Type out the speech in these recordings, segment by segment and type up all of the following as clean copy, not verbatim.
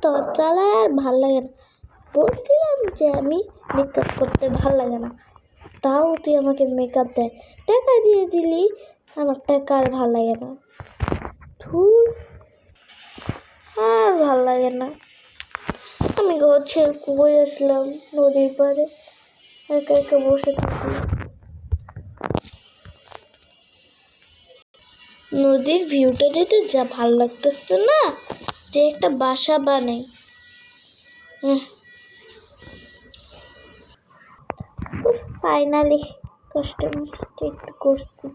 তাহলে আর ভাল লাগে না। বলছিলাম যে আমি মেকআপ করতে ভাল লাগে না, তাও তুই আমাকে মেকআপ দেয়, টাকা দিয়ে দিলি, আমার টাকা আর ভাল লাগে না। ধুর, আর ভাল লাগে না। আমি ঘর ছেড়ে বয়ে আসলাম নদীর পাড়ে, একা একা বসে থাকি। নদীর ভিউটা দিতে যা ভাল লাগতেছে না, যে একটা বাসা বানাই। ফাইনালি কষ্ট মষ্ট একটু করছি।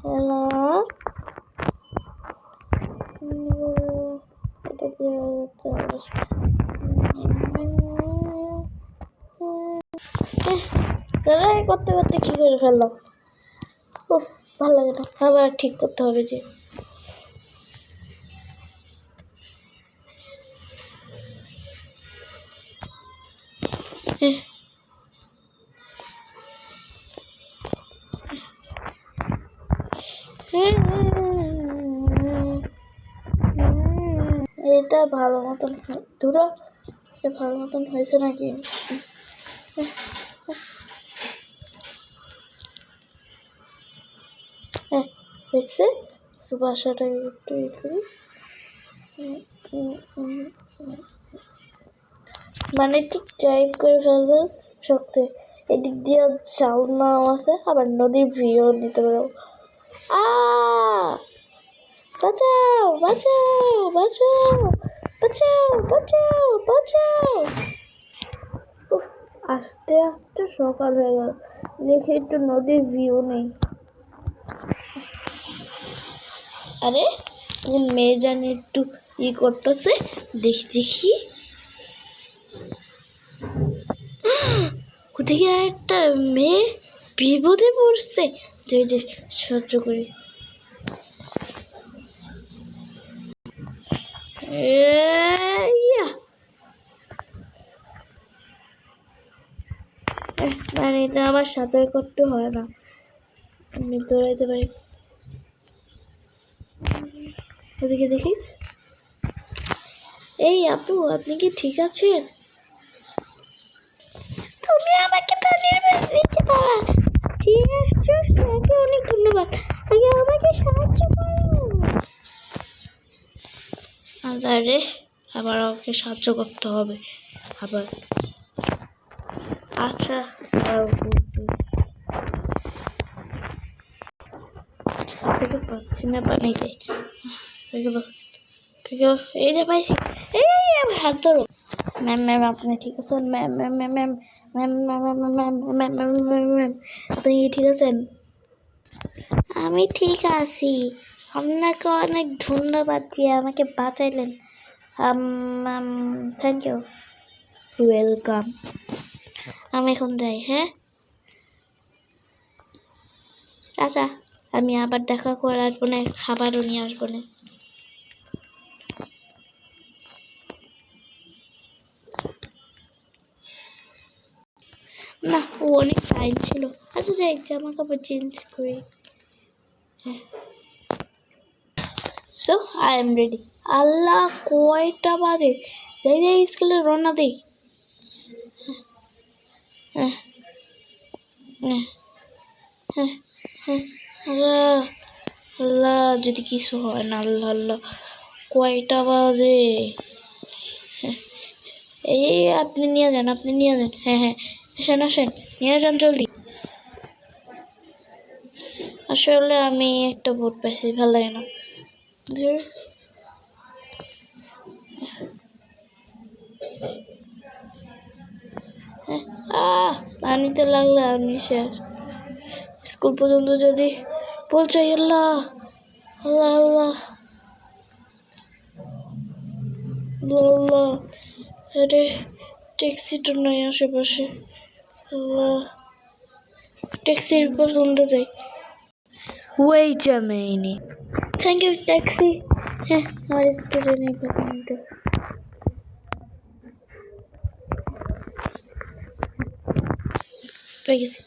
হ্যালো, এটা দিয়ে করতে করতে কি করে ফেললাম। উফ, ভালো লাগে না, আবার ঠিক করতে হবে যে। এটা ভালো মতন ধরো, এটা ভালো মতন হয়েছে নাকি? হ্যাঁ হয়েছে। বাসাটা একটু করি, মানে একটু টাইপ করে ফেলতে শক্ত। এদিক দিয়ে চাল নাও আছে, আবার নদীর ভিউ নিতে পারো। বাঁচাও বাঁচাও বাঁচাও বাঁচাও বাঁচাও বাঁচাও। আস্তে আস্তে সকাল হয়ে গেল, দেখে একটু নদীর ভিউ নেই। আরে কোন মেয়ে জানি একটু করতেছে, দেখি ওদিকে একটা মেয়ে বিপদে পড়ছে, যে সহ্য করি। মানে এটা আমার সাথে করতে হয় না, আমি দৌড়াইতে পারি। ওদিকে দেখি। এই আপু, আপনি কি ঠিক আছেন? তুমি আমাকে পানির দিতে পারা, ঠিক আছে, তোমাকে অনেক ধন্যবাদ। আগে আমাকে সাহায্য করো। আরে আবার ওকে সাহায্য করতে হবে আবার। আচ্ছা, পাচ্ছি না পানিতে। এই যে পাইছি, এই আমার হাত ধরো। ম্যাম ম্যাম আপনি ঠিক আছেন? Ma'am ma'am ma'am ma'am ma'am ma'am ma'am ma'am ma'am ma'am ma'am আপনি ঠিক আছেন? আমি ঠিক আছি, আপনাকে অনেক ধন্যবাদ যে আমাকে বাঁচাইলেন। Thank you, welcome. আমি এখন যাই। হ্যাঁ আচ্ছা, আমি আবার দেখা করে আসবো না, খাবারও নিয়ে আসবো না। না, ও অনেক টাইম ছিল। আচ্ছা যাই, জামা কাপড় চেঞ্জ করি। হ্যাঁ, সো আই এম রেডি। আল্লাহ, কয়টা বাজে? যাই যাই স্কুলে রওনা দিই। আল্লাহ আল্লাহ, যদি কিছু হয় না, আল্লাহ আল্লাহ, কয়টা বাজে? এই আপনি নিয়ে যান, আপনি নিয়ে যান। হ্যাঁ হ্যাঁ, আসেন আসেন, নিয়ে যান জলদি। আসলে আমি একটা ভোট পাইছি, ভালো লাগে না। পানিতে লাগলে আমি শেষ। স্কুল পর্যন্ত যদি পৌঁছাই, আল্লাহ আল্লাহ আল্লাহ আল্লাহ। আরে ট্যাক্সিটা নয় আশেপাশে, আল্লাহ, ট্যাক্সির পর্যন্ত যাই। Wait a minute, thank you taxi. হ্যাঁ, আমার স্কুলে নেই পর্যন্ত। পেয়ে গেছি।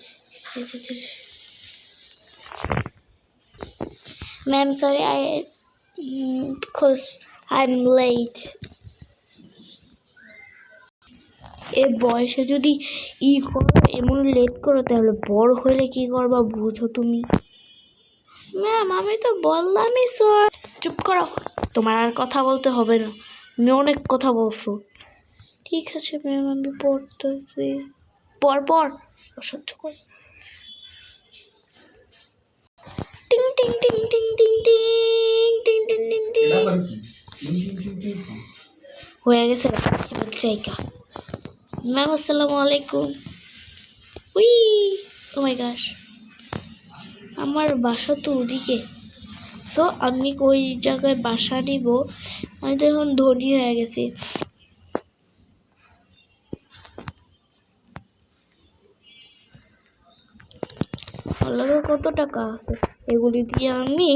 Ma'am sorry, because I'm late. এ বয়সে যদি করো, এমন লেট করো, তাহলে বড় হলে কি করবা বুঝো তুমি? ম্যাম আমি তো বললামই স্যার। চুপ করো, তোমার আর কথা বলতে হবে না, তুমি অনেক কথা বলছো। ঠিক আছে ম্যাম, আমি পড়তেছি। পর সহ্য কর। টিং টিং টিং টিং টিং টিং টিং টিং টিং টিং। হয়ে গেছে, এবার জায়গা। ম্যাম আসসালামু আলাইকুম। উই, ও মাই গশ, আমার বাসা তো ওদিকে। সো আমি ওই জায়গায় বাসা নিব। আমি তো এখন ধনী হয়ে গেছি। আল্লাহর কত টাকা আছে, এগুলি দিয়ে আমি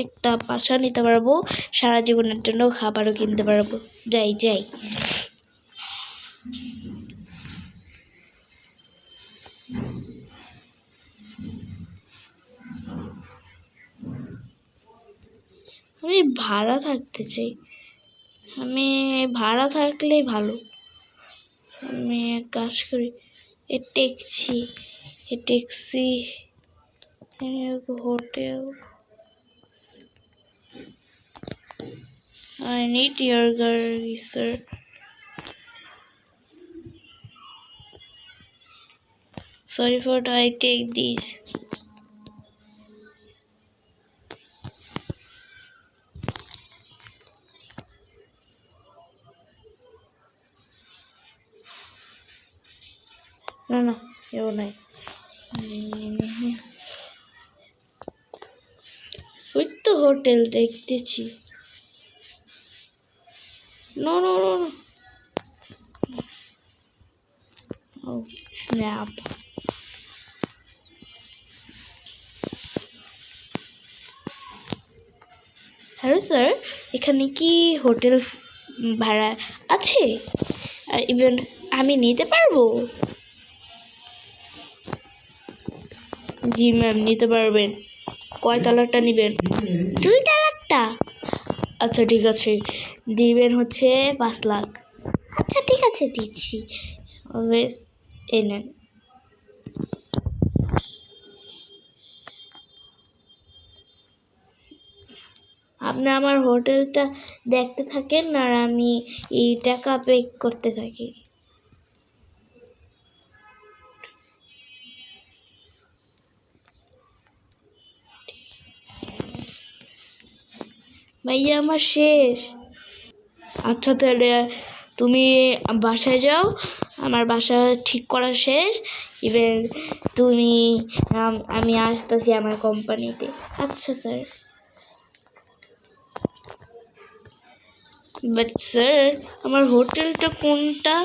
একটা বাসা নিতে পারবো, সারা জীবনের জন্য খাবারও কিনতে পারবো। যাই যাই। আমি ভাড়া থাকতে চাই, আমি ভাড়া থাকলেই ভালো। আমি এক কাজ করি, a taxi hotel. I need your গাড়ি sir. Sorry for that, I take this. না এও নাই। ওই তো হোটেল দেখতেছি। No. Oh, snap. Hello sir, এখানে কি হোটেল ভাড়া আছে? ইভেন আমি নিতে পারবো? জি ম্যাম, নিতে পারবেন। কয় তলারটা নেবেন? 2 তলারটা। আচ্ছা ঠিক আছে, দিবেন হচ্ছে 5 লাখ। আচ্ছা ঠিক আছে, দিচ্ছি। এই নেন। আপনি আমার হোটেলটা দেখতে থাকেন আর আমি এই টাকা পে করতে থাকি। ভাইয়া আমার শেষ। আচ্ছা তাহলে তুমি বাসায় যাও, আমার বাসা ঠিক করা শেষ। ইভেন তুমি আমি আসতেছি আমার কোম্পানিতে। আচ্ছা স্যার। বাট স্যার, আমার হোটেলটা কোনটা?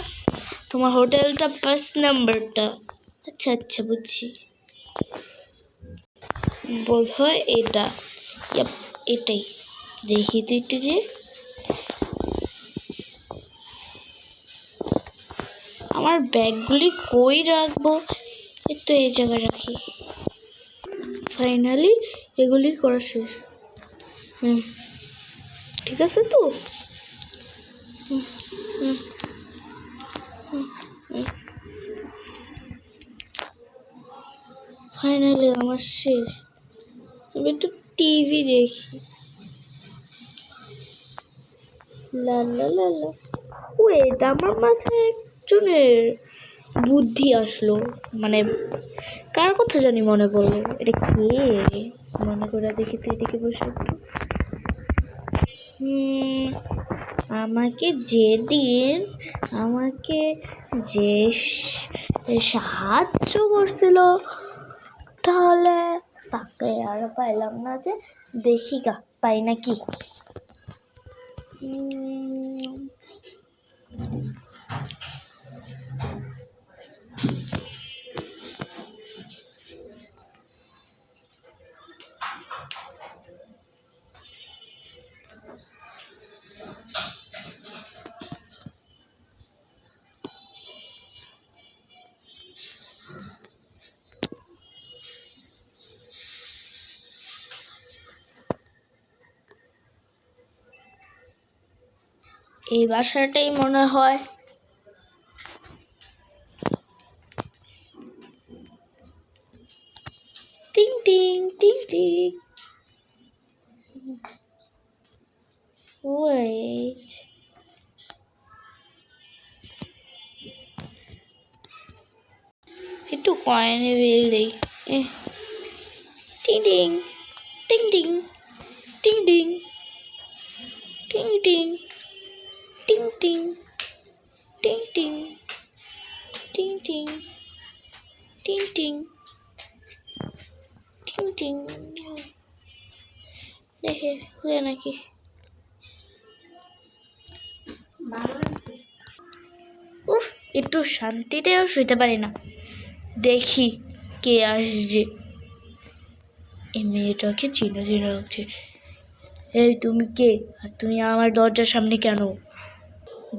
তোমার হোটেলটা 5 নাম্বারটা। আচ্ছা বুঝছি, বোধ হয় এটা। এটাই দেখি তো একটু যে। আমার ব্যাগগুলি কই রাখবো? তো এই জায়গায় রাখি। ফাইনালি এগুলি করা শেষ। ঠিক আছে তো। ফাইনালি আমার শেষ। আমি একটু টিভি দেখি। লা ওয়েট, আমার মাথায় একজনের বুদ্ধি আসলো, মানে কার কথা জানি মনে পড়লো। এটা কে? মনে করে দেখি তো, এদিকে বসে একটু। আমাকে যে সাহায্য করছিল, তাহলে তাকে আর পাইলাম না, যে দেখি পাই নাকি। এই বাসাটাই মনে হয়। Wait. Itu coin really. Ding ding. Ding ding. Ding ding. Ding ding. Ding ding. Ding ding. Ding ding. Ding ding. Ding ding. দেখে খুলে নাকি উফ একটু শান্তিতেও শুইতে পারি না দেখি কে আসছে এই মেয়েটাকে চিনা চিনা লাগছে এই তুমি কে আর তুমি আমার দরজার সামনে কেন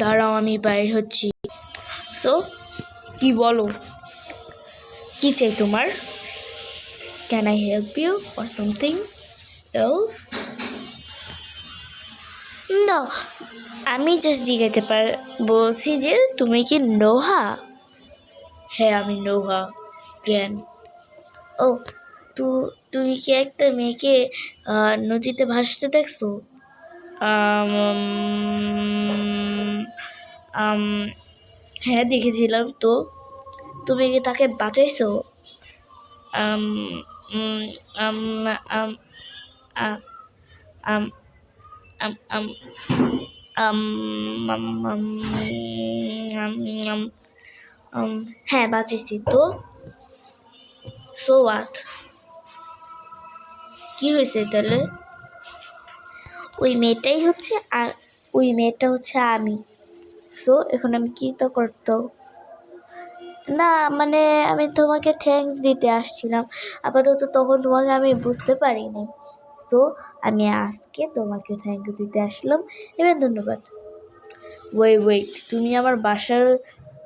দাঁড়াও আমি বাইরে হচ্ছি সো কি বলো কি চাই তোমার can I help you or something else না আমি জাস্ট জিজ্ঞাসা বলছি যে তুমি কি নোহা হ্যাঁ আমি নোহা জ্ঞান ও তুমি কি একটা মেয়েকে নদীতে ভাসতে দেখছো হ্যাঁ দেখেছিলাম তো তুমি কি তাকে বাঁচাইছো হ্যাঁ বাঁচাইছি তো সো হোয়াট কি হয়েছে তাহলে ওই মেয়েটাই হচ্ছে আর ওই মেয়েটা হচ্ছে আমি সো এখন আমি কি তো করতো না মানে আমি তোমাকে থ্যাঙ্কস দিতে আসছিলাম আপাতত তখন তোমাকে আমি বুঝতে পারিনি সো আমি আজকে তোমাকে থ্যাংক ইউ দিতে আসলাম এবার ধন্যবাদ ওয়েট তুমি আমার বাসার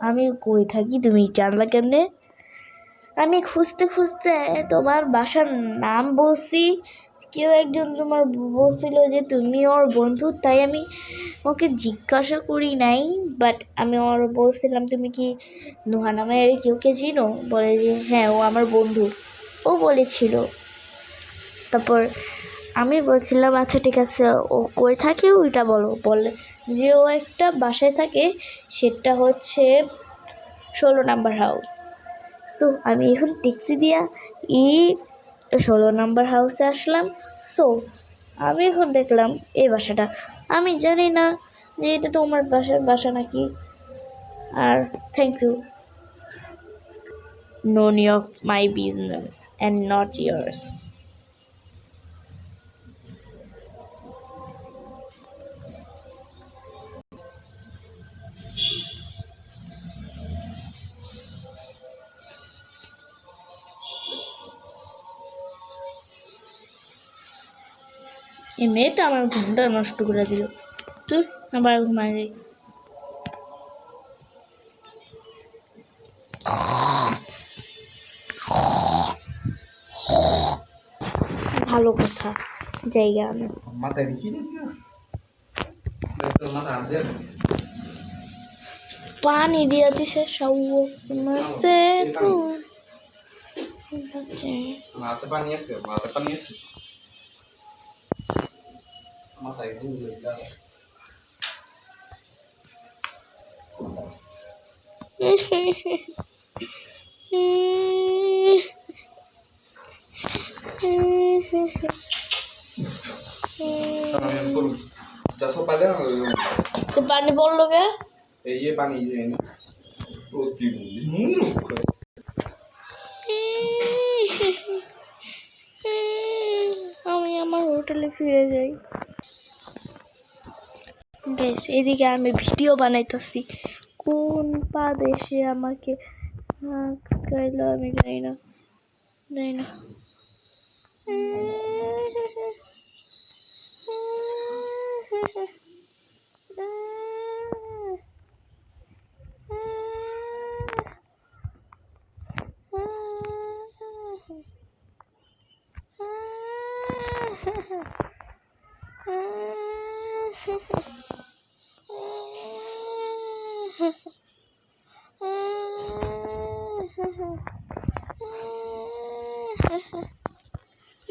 আমি কই থাকি তুমি জানলা কেমনে আমি খুঁজতে খুঁজতে তোমার বাসার নাম বলছি কেউ একজন তোমার বলছিল যে তুমি ওর বন্ধু তাই আমি ওকে জিজ্ঞাসা করি নাই বাট আমি ওর বলছিলাম তুমি কি নুহা নামের কেউকে চিনো বলে যে হ্যাঁ ও আমার বন্ধু ও বলেছিল তারপর আমি বলছিলাম আচ্ছা ঠিক আছে ও কই থাকে ওইটা বলে যে ও একটা বাসায় থাকে সেটা হচ্ছে 16 নম্বর হাউস সো আমি এখন ট্যাক্সি দিয়া 16 নম্বর হাউসে আসলাম সো আমি এখন দেখলাম এই বাসাটা আমি জানি না যে এটা তোমার বাসা নাকি আর thank you none of my business and not yours এই মেয়েটা আমার ঘুমটা নষ্ট করে দিল তুই আবার ঘুমাই যাই ভালো কথা জায়গা আমি পানি দিয়ে দিছে সব মাসে মাতে পানি আছে মাথায় ঘুম লইলা তো পানি পড়লো কে এই যে পানি আমি আমার হোটেলে ফিরে যাই বেশ এদিকে আমি ভিডিও বানাইতেছি কোন পা দেশে আমাকে গাইলো আমি জানি না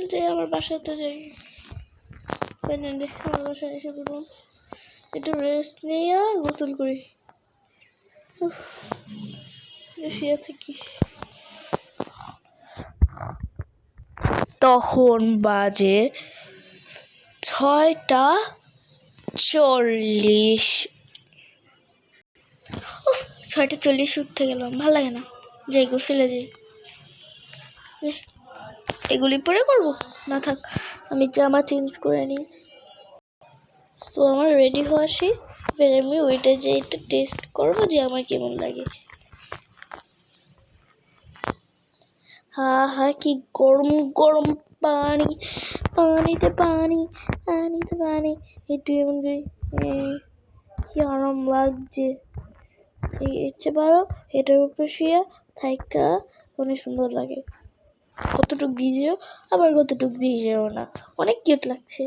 যে আমার বাসাতে যাই ফাইনালি আমার বাসায় এসে বললাম একটু রেস্ট নিয়ে গোসল করি, শুয়ে থাকি। তখন বাজে 6:40। 6:40 উঠতে গেলাম, ভালো লাগে না, যাই গোসলে যাই। এগুলি পরে করবো না, থাক আমি জামা চেঞ্জ করে নিই। সো আমার রেডি হওয়া শেষ, এবার আমি ওইটা যে একটু টেস্ট করবো যে আমার কেমন লাগে। হা হা কি গরম গরম পানি, পানিতে পানি, পানিতে পানি, একটু এমন করি, কি আরাম লাগছে। এই ইচ্ছে পারো এটার উপরে শুয়ে থাইকা অনেক সুন্দর লাগে, কতটুক ভিজেও আবার কতটুক ভিজেও না, অনেক কিউট লাগছে।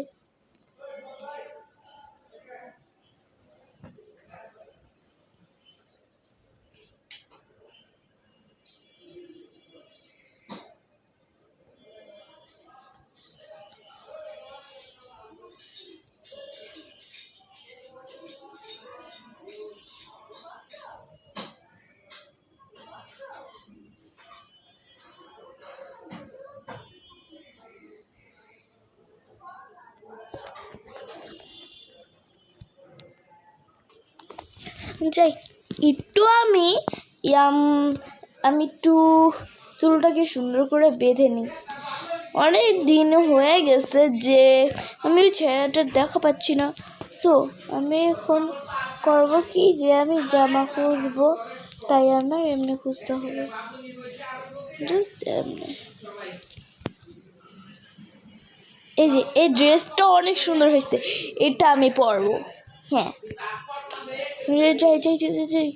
যাই একটু আমি একটু চুলটাকে সুন্দর করে বেঁধে নিই। অনেক দিন হয়ে গেছে যে আমি ওই ছেলেটার দেখা পাচ্ছি না। সো আমি এখন করব কি, যে আমি জামা খুঁজবো, তাই আমার এমনি খুঁজতে হবে, জাস্ট এমনি। এই যে এই ড্রেসটা অনেক সুন্দর হয়েছে, এটা আমি পরবো। হ্যাঁ, যাই যাই যাই যাই যাই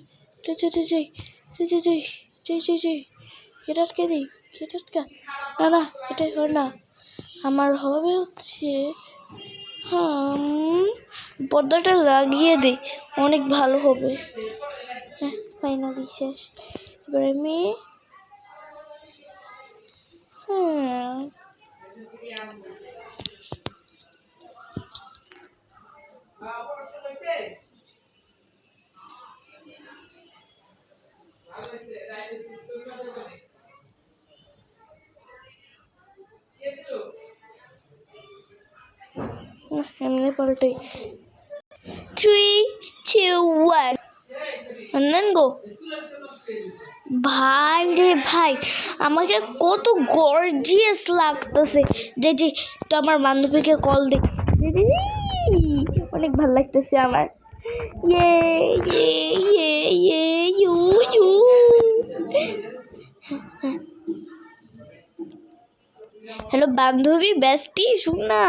যাই যাই যাই যাই যাই যাই যাই যাই যাই কেটাটকে দিই, কেটাটকা, না না এটাই হয় না, আমার হবে হচ্ছে পর্দাটা লাগিয়ে দিই, অনেক ভালো হবে। হ্যাঁ ফাইনালি শেষ, এবার আমি এমনি পাল্টাই। 3, 2, 1 দেন গো। ভাই রে ভাই, আমাকে কত গর্জিয়াস লাগতেছে। যে যে তো আমার বান্ধবীকে কল দে, অনেক ভালো লাগতেছে আমার। ইয়ে ইয়ে ইয়ে ইয়ে ইউ ইউ। হ্যালো বান্ধবী, বেস্টি, শুন না,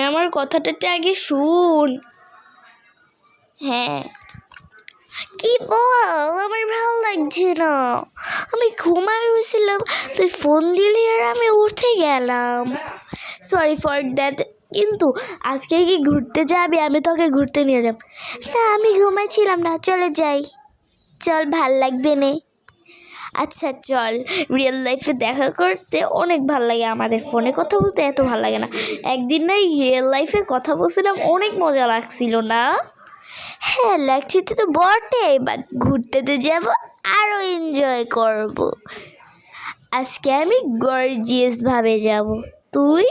আমার কথাটা আগে শুন। হ্যাঁ কি বল, আমার ভালো লাগছে না, আমি ঘুমায় গেছিলাম, তুই ফোন দিলি আর আমি উঠে গেলাম, সরি ফর দ্যাট। কিন্তু আজকে কি ঘুরতে যাবি? আমি তোকে ঘুরতে নিয়ে যাব না, আমি ঘুমাইছিলাম না, চলে যাই, চল, ভাল লাগবে না। আচ্ছা চল, রিয়েল লাইফে দেখা করতে অনেক ভাল লাগে, আমাদের ফোনে কথা বলতে এত ভাল লাগে না। একদিন না রিয়েল লাইফে কথা বলছিলাম, অনেক মজা লাগছিল না? হ্যাঁ লাগছে তো বটে, বাট ঘুরতে তো যাব, আরও এনজয় করব। আজকে আমি গর্জিয়াস ভাবে যাব, তুই?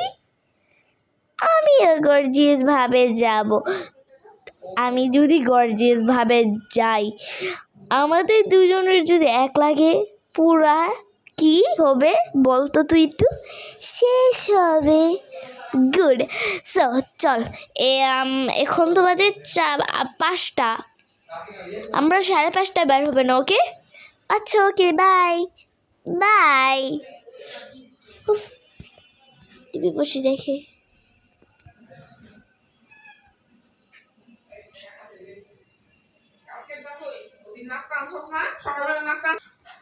আমিও গর্জিয়াস ভাবে যাব। আমি যদি গর্জিয়াস ভাবে যাই, আমাদের দুজনের যদি এক লাগে, পুরা কি হবে বলতো তুই একটু? শেষ হবে। গুড। সো চল, এখন তো বাজে 5টা, আমরা 5:30টায় বের হবে না? ওকে, আচ্ছা ওকে, বাই বাই। টিভি বসে দেখে।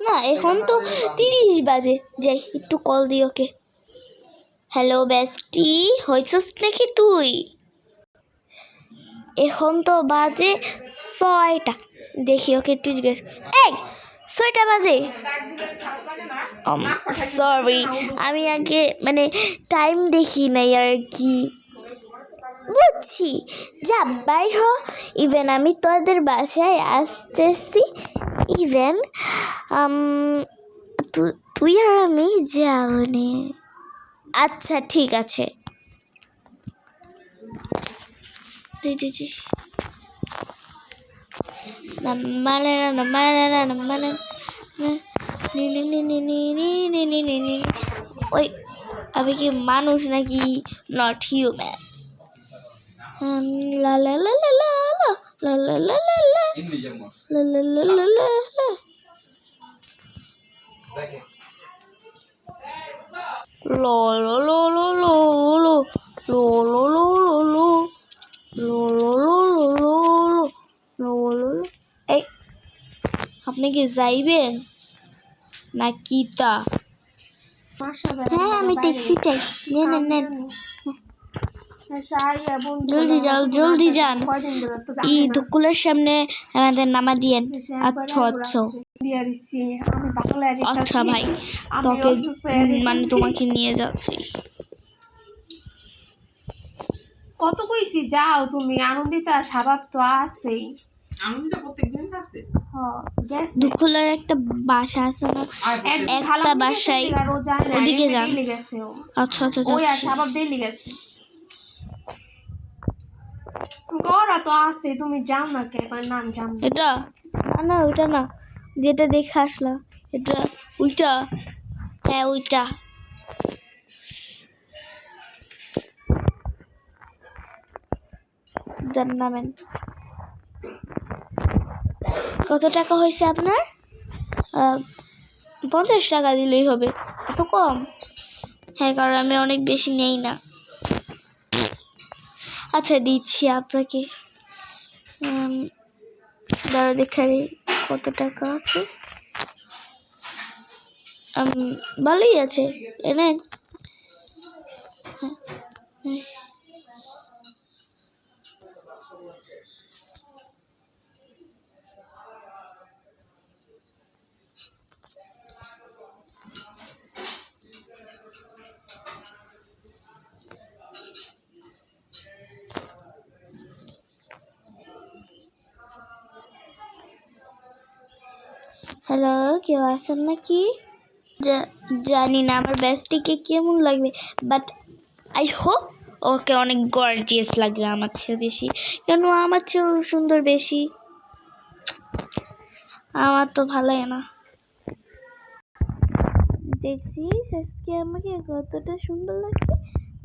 না এখন তো 30 বাজে, যাই একটু কল দিই ওকে। হ্যালো বেস্টি, হয়েছিস নাকি তুই? এখন তো বাজে 6টা, দেখি ওকে একটু জিজ্ঞেস। এই 6টা বাজে। সরি, আমি আগে মানে টাইম দেখি নাই আর কি। বুঝছি, যা বাইর হ। ইভেন আমি তোদের বাসায় আসতেছি। ইভেন তুই আর আমি যাবনি। আচ্ছা ঠিক আছে। ওই আমি কি মানুষ নাকি? Not human. লা লা লা লা লা লা লা লা লা লা Hindi llamos. লা লা লা লা লা লা। Zake. লো লো লো লো লো লো লো লো লো লো লো লো লো লো লো লো। এই আপনি কি যাইবেন না কি তা? হ্যাঁ আমি ট্যাক্সি চাই। নেন নেন, জলদি যান। দুকুলের সামনে আমাদের নামা দিয়েন। আচ্ছা আচ্ছা আচ্ছা ভাই, তোকে মানে তোমাকে নিয়ে যাচ্ছি। কত কইছি যাও তুমি, আনন্দিতা স্বভাব তো আছেই। আনন্দিতা প্রত্যেকদিন আসে। গেছে দুকুলের একটা বাসা আছে না, একটা বাসায় ওদিকে যান। আচ্ছা আচ্ছা ওই আর স্বভাব ডেলি গেছে। গড়া তো আছে, তুমি যাও না কে? নাম যাও না। এটা না না ওইটা না, যেটা দেখে আসলাম এটা ওইটা। হ্যাঁ ওইটা। জানাবেন কত টাকা হয়েছে আপনার? 50 টাকা দিলেই হবে। এত কম? হ্যাঁ, কারণ আমি অনেক বেশি নেই না। আচ্ছা দিচ্ছি আপনাকে। দাঁড়া দেখারি কত টাকা আছে। ভালোই আছে, এনেন। হ্যালো, কেউ আছেন নাকি? জানি না আমার বেস্টিকে কেমন লাগবে, বাট আই হোপ ওকে অনেক গর্জিয়াস লাগবে আমার চেয়েও বেশি। কেন আমার চেয়েও সুন্দর বেশি? আমার তো ভালো লাগে না। দেখছিস আজকে আমাকে কতটা সুন্দর লাগছে,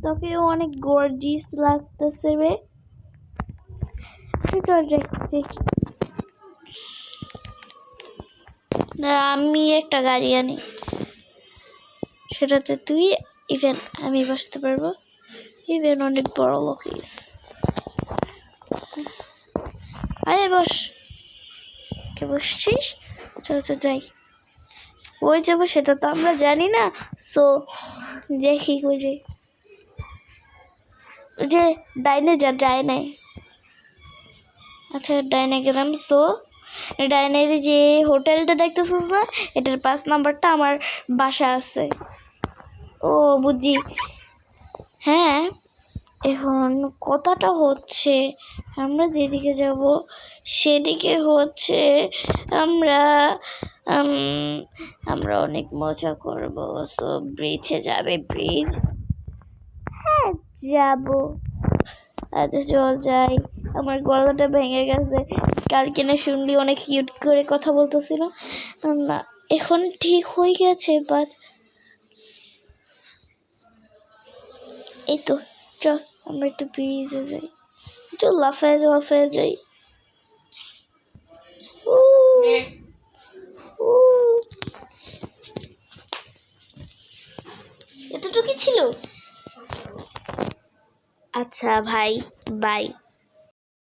তোকেও অনেক গর্জিয়াস লাগতেছে রে। আচ্ছা চল দেখি। আমি একটা গাড়ি আনি, সেটাতে তুই ইভেন আমি বসতে পারবো। ইভেন অনেক বড় লোকিস। আরে বস, কে বসছিস? চল চল যাই। ওই যাবো সেটা তো আমরা জানি না, সো দেখি ওই যে ডাইনে যা, ডাইনে। আচ্ছা ডাইনে গেলাম। সো ডাইনের যে হোটেলটা দেখতেছিস না, এটার 5 নাম্বারটা আমার বাসা আছে। ও বুঝি। হ্যাঁ এখন কথাটা হচ্ছে আমরা যেদিকে যাব সেদিকে হচ্ছে আমরা আমরা অনেক মজা করব। সো ব্রিজে যাবে। ব্রিজ? হ্যাঁ যাব। আচ্ছা চল যাই। আমার গলাটা ভেঙে গেছে, কালকে না শুনলি অনেক কিউট করে কথা বলতেছিল না, এখন ঠিক হয়ে গেছে। বাট এই তো চল আমরা একটু ব্রিজে যাই। চল লাফায় লাফায় যাই। এতটুকু ছিল। আচ্ছা ভাই, বাই।